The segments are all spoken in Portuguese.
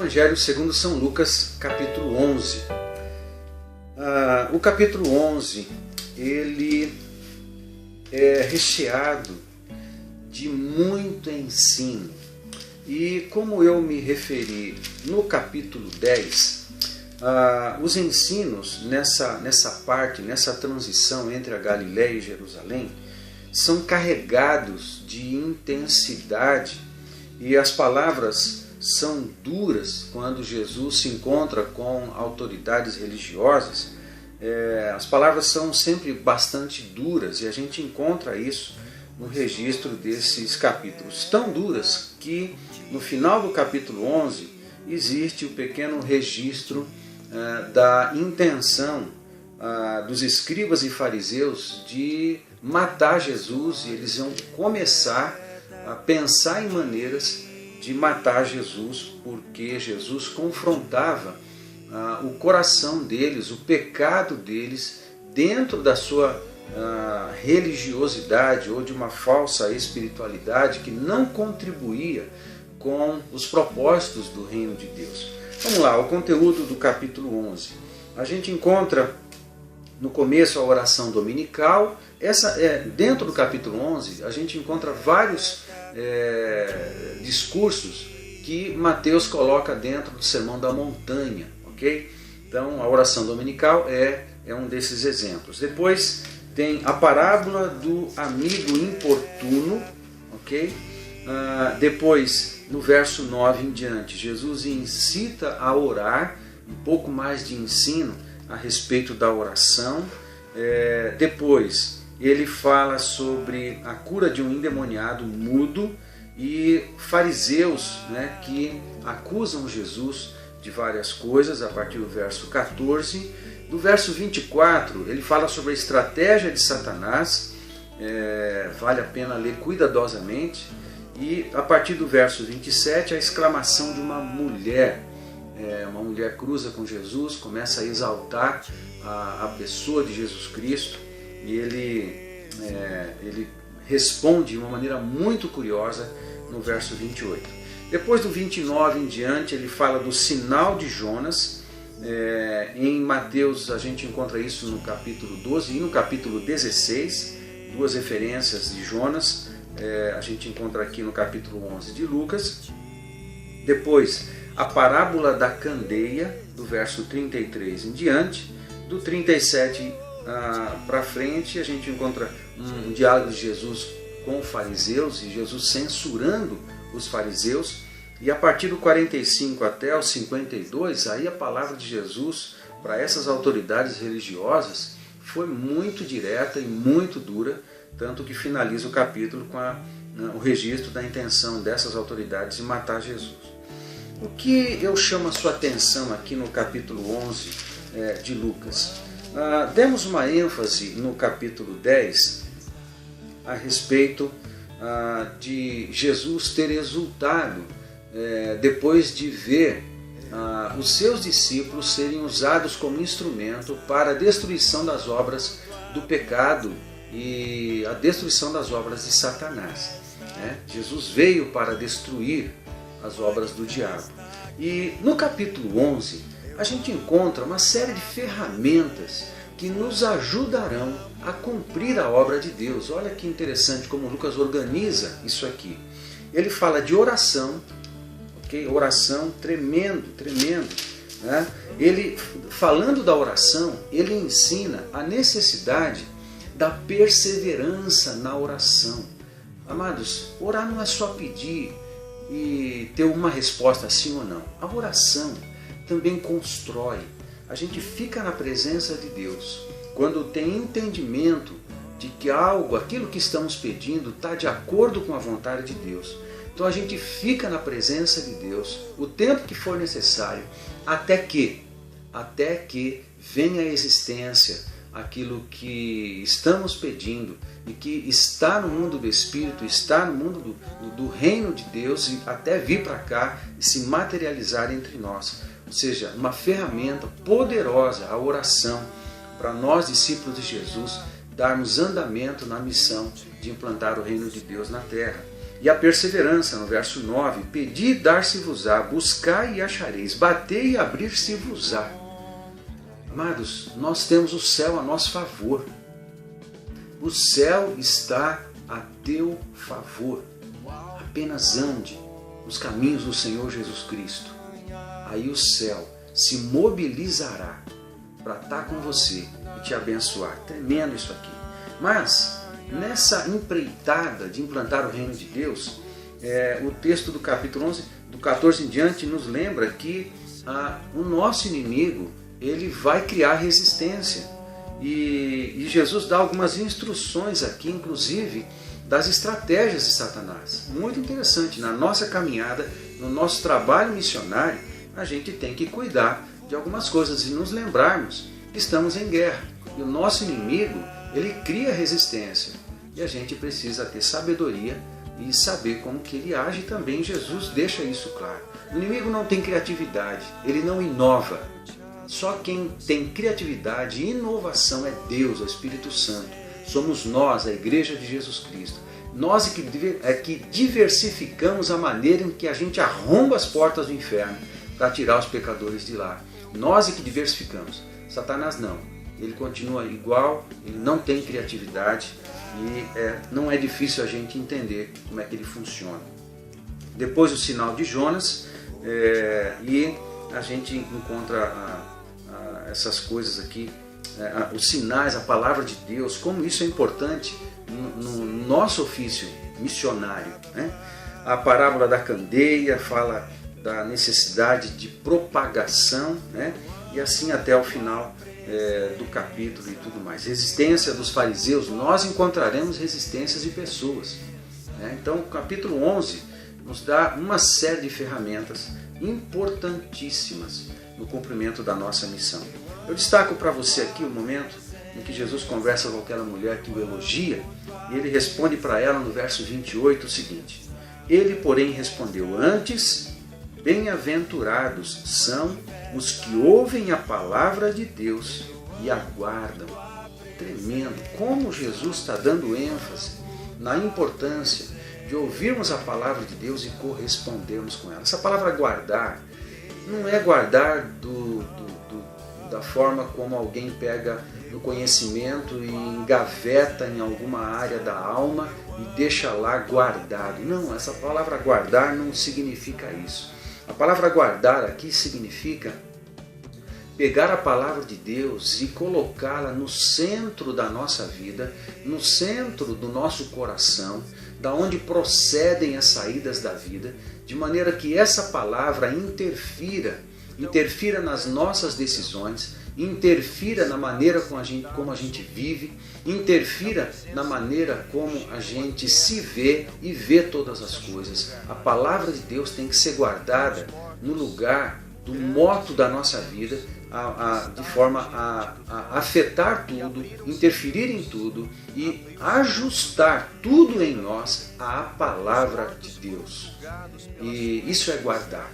Evangelho segundo São Lucas, capítulo 11. O capítulo 11, ele é recheado de muito ensino. E como eu me referi no capítulo 10, os ensinos nessa parte, nessa transição entre a Galiléia e Jerusalém, são carregados de intensidade e as palavras são duras quando Jesus se encontra com autoridades religiosas. As palavras são sempre bastante duras e a gente encontra isso no registro desses capítulos. Tão duras que no final do capítulo 11 existe o pequeno registro da intenção dos escribas e fariseus de matar Jesus, e eles vão começar a pensar em maneiras de matar Jesus, porque Jesus confrontava o coração deles, o pecado deles, dentro da sua religiosidade ou de uma falsa espiritualidade que não contribuía com os propósitos do reino de Deus. Vamos lá, o conteúdo do capítulo 11. A gente encontra no começo a oração dominical. Dentro do capítulo 11 a gente encontra vários discursos que Mateus coloca dentro do Sermão da Montanha, ok? Então a oração dominical é um desses exemplos. Depois tem a parábola do amigo importuno, ok? Depois, no verso 9 em diante, Jesus incita a orar, um pouco mais de ensino a respeito da oração. Depois ele fala sobre a cura de um endemoniado mudo e fariseus, que acusam Jesus de várias coisas, a partir do verso 14. Do verso 24, ele fala sobre a estratégia de Satanás, vale a pena ler cuidadosamente. E a partir do verso 27, a exclamação de uma mulher. Uma mulher cruza com Jesus, começa a exaltar a pessoa de Jesus Cristo, e ele responde de uma maneira muito curiosa no verso 28. Depois do 29 em diante, ele fala do sinal de Jonas. Em Mateus a gente encontra isso no capítulo 12 e no capítulo 16, duas referências de Jonas. A gente encontra aqui no capítulo 11 de Lucas. Depois, a parábola da candeia, do verso 33 em diante. Do 37 para frente, a gente encontra um diálogo de Jesus com fariseus e Jesus censurando os fariseus. E a partir do 45 até o 52, aí a palavra de Jesus para essas autoridades religiosas foi muito direta e muito dura, tanto que finaliza o capítulo com o registro da intenção dessas autoridades de matar Jesus. O que eu chamo a sua atenção aqui no capítulo 11 de Lucas? Demos uma ênfase no capítulo 10 a respeito de Jesus ter exultado depois de ver os seus discípulos serem usados como instrumento para a destruição das obras do pecado e a destruição das obras de Satanás. Jesus veio para destruir as obras do diabo. E no capítulo 11 a gente encontra uma série de ferramentas que nos ajudarão a cumprir a obra de Deus. Olha que interessante como Lucas organiza isso aqui. Ele fala de oração, ok? Oração tremendo. Ele, falando da oração, ele ensina a necessidade da perseverança na oração. Amados, orar não é só pedir e ter uma resposta sim ou não. A oração também constrói. A gente fica na presença de Deus quando tem entendimento de que aquilo que estamos pedindo está de acordo com a vontade de Deus. Então a gente fica na presença de Deus o tempo que for necessário, até que venha à existência aquilo que estamos pedindo e que está no mundo do Espírito, está no mundo do reino de Deus, e até vir para cá e se materializar entre nós. Ou seja, uma ferramenta poderosa, a oração, para nós, discípulos de Jesus, darmos andamento na missão de implantar o reino de Deus na terra. E a perseverança, no verso 9, pedi e dar-se-vos-á, buscai e achareis, batei e abrir-se-vos-á. Amados, nós temos o céu a nosso favor. O céu está a teu favor. Apenas ande nos caminhos do Senhor Jesus Cristo. Aí o céu se mobilizará para estar com você e te abençoar. Tremendo isso aqui. Mas, nessa empreitada de implantar o reino de Deus, o texto do capítulo 11, do 14 em diante, nos lembra que o nosso inimigo ele vai criar resistência. E Jesus dá algumas instruções aqui, inclusive, das estratégias de Satanás. Muito interessante. Na nossa caminhada, no nosso trabalho missionário, a gente tem que cuidar de algumas coisas e nos lembrarmos que estamos em guerra. E o nosso inimigo, ele cria resistência. E a gente precisa ter sabedoria e saber como que ele age também. Jesus deixa isso claro. O inimigo não tem criatividade, ele não inova. Só quem tem criatividade e inovação é Deus, é o Espírito Santo. Somos nós, a Igreja de Jesus Cristo. Nós é que diversificamos a maneira em que a gente arromba as portas do inferno para tirar os pecadores de lá. Nós é que diversificamos. Satanás não. Ele continua igual, ele não tem criatividade e não é difícil a gente entender como é que ele funciona. Depois o sinal de Jonas, e a gente encontra essas coisas aqui, os sinais, a palavra de Deus, como isso é importante no nosso ofício missionário, né? A parábola da candeia fala da necessidade de propagação, né? E assim até o final do capítulo e tudo mais. Resistência dos fariseus, nós encontraremos resistências de pessoas, né? Então o capítulo 11 nos dá uma série de ferramentas importantíssimas no cumprimento da nossa missão. Eu destaco para você aqui o momento em que Jesus conversa com aquela mulher que o elogia, e ele responde para ela no verso 28 o seguinte: ele, porém, respondeu: antes, bem-aventurados são os que ouvem a palavra de Deus e aguardam. Tremendo! Como Jesus está dando ênfase na importância de ouvirmos a palavra de Deus e correspondermos com ela. Essa palavra guardar não é guardar da forma como alguém pega no conhecimento e engaveta em alguma área da alma e deixa lá guardado. Não, essa palavra guardar não significa isso. A palavra guardar aqui significa pegar a palavra de Deus e colocá-la no centro da nossa vida, no centro do nosso coração, da onde procedem as saídas da vida, de maneira que essa palavra interfira nas nossas decisões, interfira na maneira como a gente vive, interfira na maneira como a gente se vê e vê todas as coisas. A palavra de Deus tem que ser guardada no lugar do moto da nossa vida, de forma a afetar tudo, interferir em tudo e ajustar tudo em nós à palavra de Deus. E isso é guardar.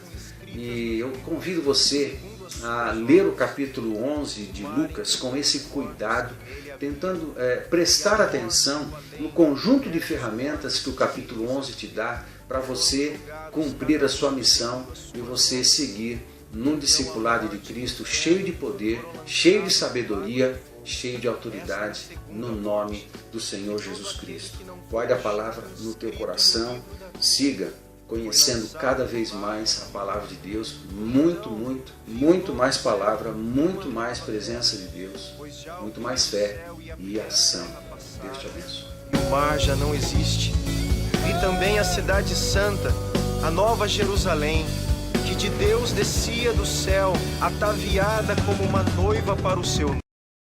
E eu convido você a ler o capítulo 11 de Lucas com esse cuidado, tentando prestar atenção no conjunto de ferramentas que o capítulo 11 te dá para você cumprir a sua missão e você seguir num discipulado de Cristo cheio de poder, cheio de sabedoria, cheio de autoridade, no nome do Senhor Jesus Cristo. Guarde a palavra no teu coração, siga conhecendo cada vez mais a palavra de Deus, muito mais palavra, muito mais presença de Deus, muito mais fé e ação. Deus te abençoe. O mar já não existe. Vi também a cidade santa, a nova Jerusalém, que de Deus descia do céu, ataviada como uma noiva para o seu